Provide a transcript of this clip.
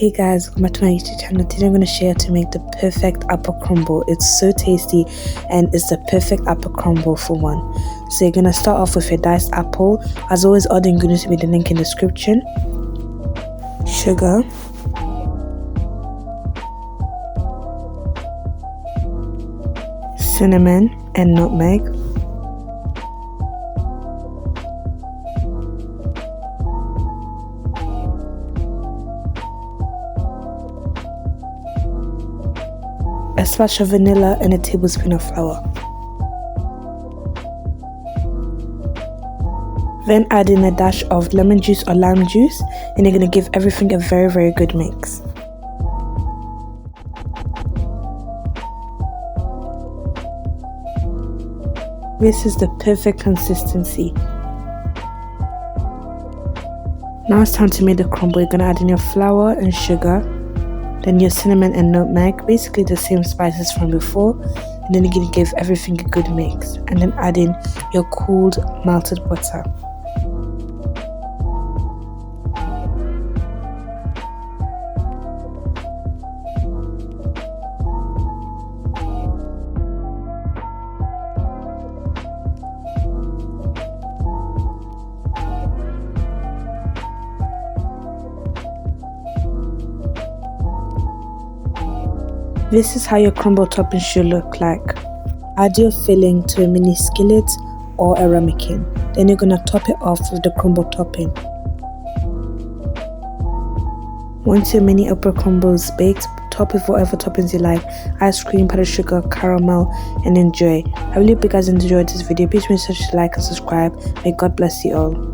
Hey guys, welcome back to my YouTube channel. Today I'm going to share how to make the perfect apple crumble. It's so tasty and it's the perfect apple crumble for one. So you're going to start off with your diced apple. As always, all the ingredients will be the link in the description. Sugar, cinnamon and nutmeg, a splash of vanilla and a tablespoon of flour. Then add in a dash of lemon juice or lime juice, and you're going to give everything a very good mix. This is the perfect consistency. Now it's time to make the crumble. You're going to add in your flour and sugar, then your cinnamon and nutmeg, basically the same spices from before, and then you're going to give everything a good mix, and then add in your cooled melted butter. This is how your crumble topping should look like. Add your filling to a mini skillet or a ramekin. Then you're going to top it off with the crumble topping. Once your mini apple crumble is baked, top with whatever toppings you like: ice cream, powdered sugar, caramel, and enjoy. I really hope you guys enjoyed this video. Please make sure to like and subscribe. May God bless you all.